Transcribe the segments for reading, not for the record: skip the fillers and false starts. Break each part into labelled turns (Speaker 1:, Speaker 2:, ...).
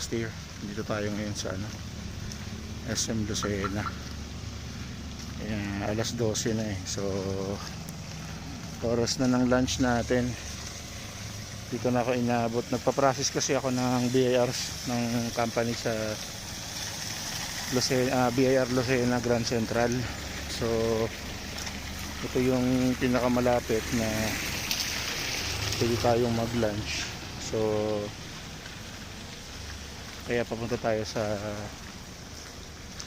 Speaker 1: ka-steer. Dito tayo ngayon sa SM Lucena. Ayan, alas 12 na eh. So oras na ng lunch natin. Dito na ako inabot. Nagpa-process kasi ako ng BIRs ng company sa Lucena, BIR Lucena Grand Central. So ito yung pinakamalapit na pwede tayong mag-lunch. So kaya papunta tayo sa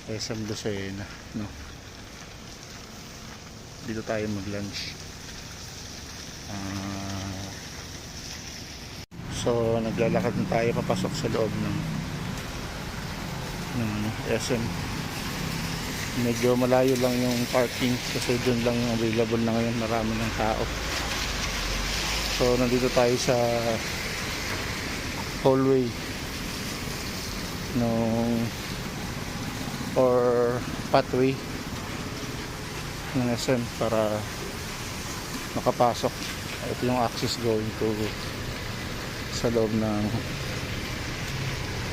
Speaker 1: SM Lucena, no? Dito tayo mag-lunch. So naglalakad na tayo papasok sa loob ng SM. Medyo malayo lang yung parking kasi doon lang yung available na ngayon. Marami ng tao. So nandito tayo sa hallway or pathway ng SM para makapasok. Ito yung access going to sa loob ng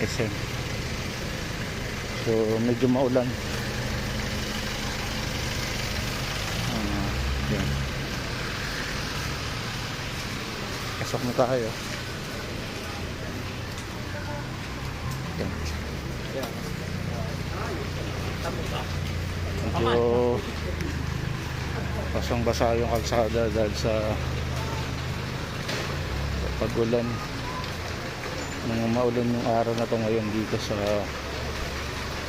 Speaker 1: SM. So medyo maulan. Yan. Pasok na tayo. Yan. Medyo pasang basa yung kalsada dahil sa pag-ulan. Maulan yung araw na to ngayon dito sa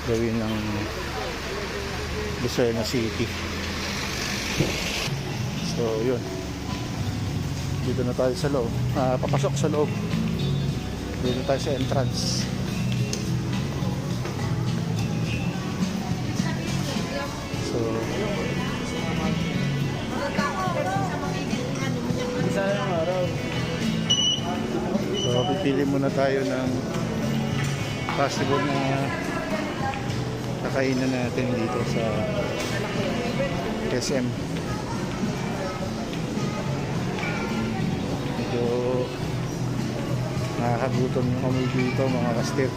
Speaker 1: gawin ng Lucena City. So yun, dito na tayo sa loob, papasok sa loob. Dito tayo sa entrance. So pipili muna tayo ng possible na kakainan natin dito sa SM. Medyo nakakagutom yung amoy dito, mga ka-steer.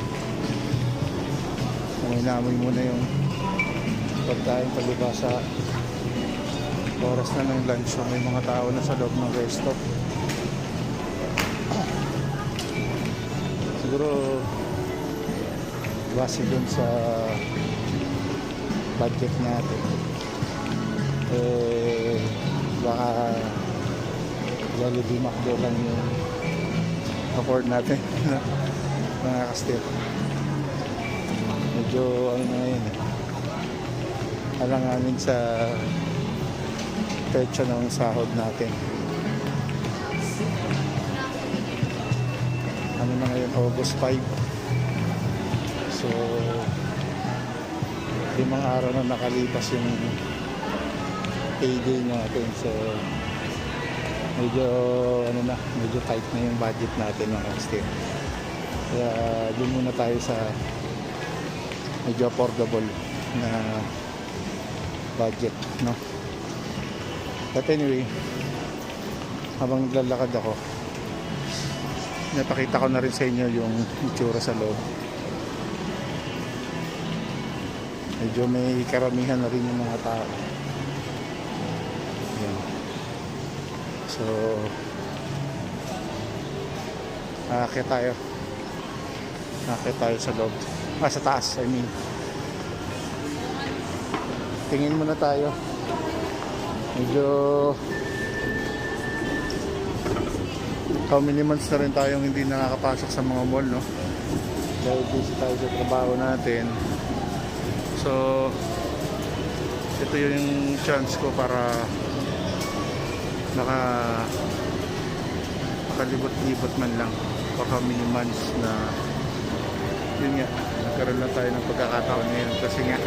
Speaker 1: Amoy muna yung pagkain palibasa. Oras na ng lunch, so may mga tao na sa loob ng resto. Siguro base dun sa budget natin, baka Jollibee, McDo lang yung afford natin. Mga ka-steer, medyo ano na yun, alanganin sa petsa ng sahod natin. Ano na ngayon, August 5. So 5 araw na nakalipas yung payday natin. So medyo medyo tight na yung budget natin, mga ka-steer. Kaya doon muna tayo sa medyo affordable na budget, no? But anyway, habang naglalakad ako, napakita ko na rin sa inyo yung itsura sa loob. Medyo may karamihan na rin yung mga tao. Yan. So aakyat tayo sa loob, sa taas, I mean. Tingin muna tayo. Medyo how many months na rin tayong hindi nakakapasok sa mga mall, no? Dahil busy tayo sa trabaho natin. So ito yung chance ko para makalibot-libot man lang. Baka many months na yun nga, nagkaroon lang tayo ng pagkakataon ngayon kasi nga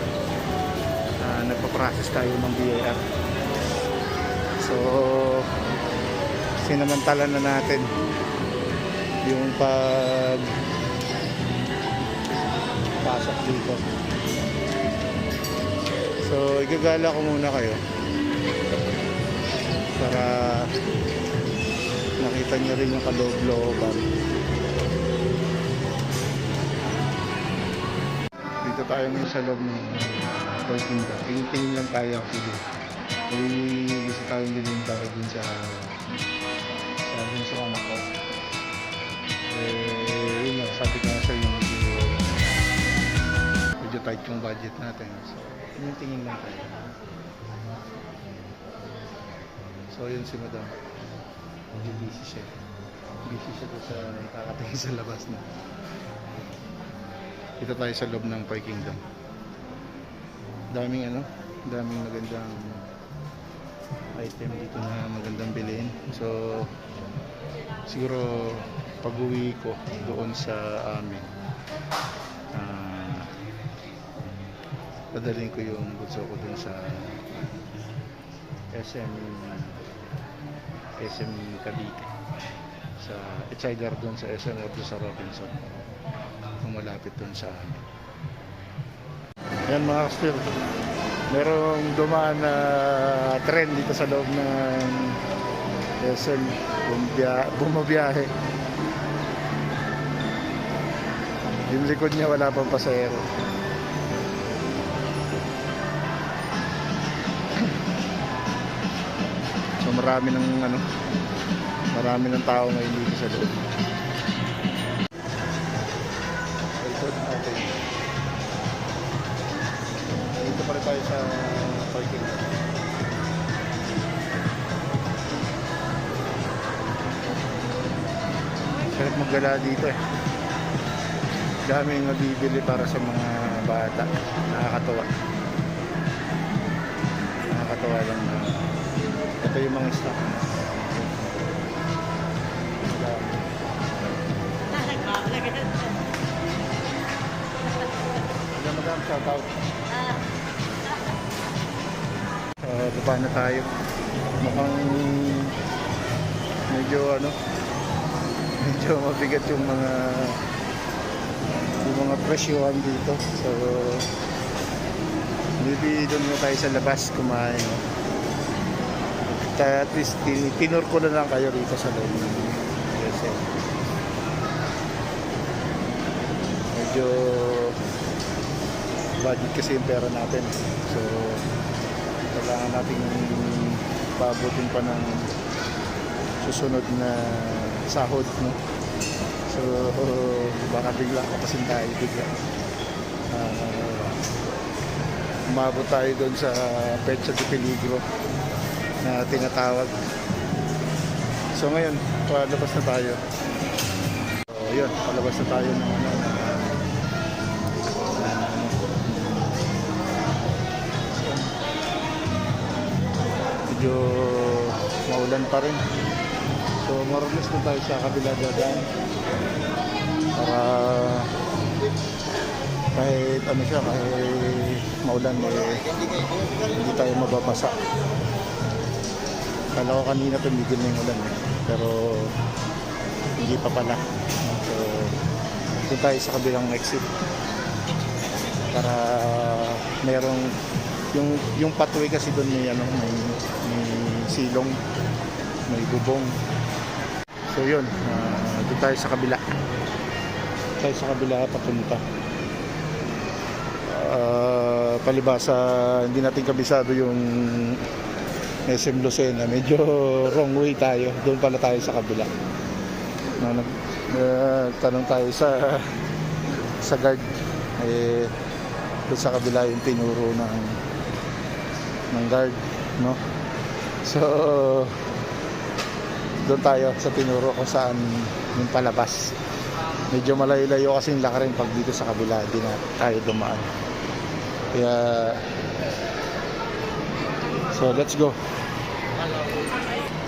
Speaker 1: nagpa-process tayo ng BIR. So sinamantala na natin yung pasok dito. So igagala ko muna kayo para nakita nyo rin yung kaloob-looban. Dito tayo ngayon sa loob ng Parking Lot. Tingin lang tayo actually. May gusto tayong bilhin para dun sa dun sa anak ko. Yun lang, sabi ko nga sa inyo medyo tight yung budget natin. So, yung tingin lang tayo. So, yun si Madam. Medyo busy siya. Busy siya doon sa nakakatingin sa labas na. Dito tayo sa loob ng Parking Lot. Daming magandang item dito na magandang bilhin. So, siguro pag-uwi ko doon sa amin, dadalhin ko yung bunso ko doon sa SM Cavite, sa it's either doon sa SM o doon sa Robinson kung malapit doon sa amin. Ayan mga kastil, merong dumaan na trend dito sa loob ng SM, bumabiyahe. Yung likod niya wala pang pasahero. So marami ng tao ngayon dito sa loob. Dito pa rin tayo sa parking lot. Sarap maggala dito eh. Daming nabibili para sa mga bata. Nakakatawa lang na ito yung mga stock. Madam, shout out. Baba na tayo. Mukhang medyo mabigat yung mga presyohan dito. So maybe doon mo tayo sa labas kumain. At least tinur ko na lang kayo rito sa loob. Kasi medyo budget kasi yung pera natin. So kailangan natin paabutin pa ng susunod na sahod, no? So baka bigla kapasin tayo umabot tayo doon sa petsa de peligro na tinatawag. So ngayon palabas na tayo. So yun, palabas na tayo ng medyo maulan pa rin. So more or less na tayo sa kabila dadaan para kahit kahit maulan hindi tayo mababasa. Kala ko kanina tumigil na yung ulan pero hindi pa pala. So doon tayo sa kabilang exit para merong yung pathway kasi doon may silong, may bubong. So yun, doon tayo sa kabila. Tayo sa kabila papunta. Palibasa hindi natin kabisado yung SM Lucena. Medyo wrong way tayo. Doon pala tayo sa kabila. Tanong tayo sa guard. Doon sa kabila yung tinuro ng guard, no? So doon tayo sa tinuro kung saan yung palabas. Medyo malayo-layo kasi yung lakarin pag dito sa kabila hindi na tayo dumaan. Kaya so let's go.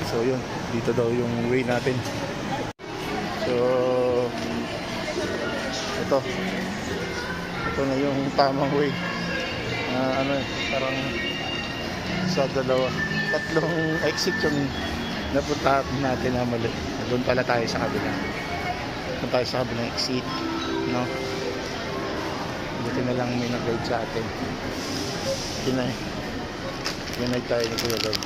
Speaker 1: So yun, dito daw yung way natin. So ito na yung tamang way. Parang sa tatlong exit yung napunta natin na mali. Doon pala tayo sa kabila. Doon tayo sa kabilang exit, no? Buti na lang may nag-guide sa atin. Kinay tayo ni Kuya Lord.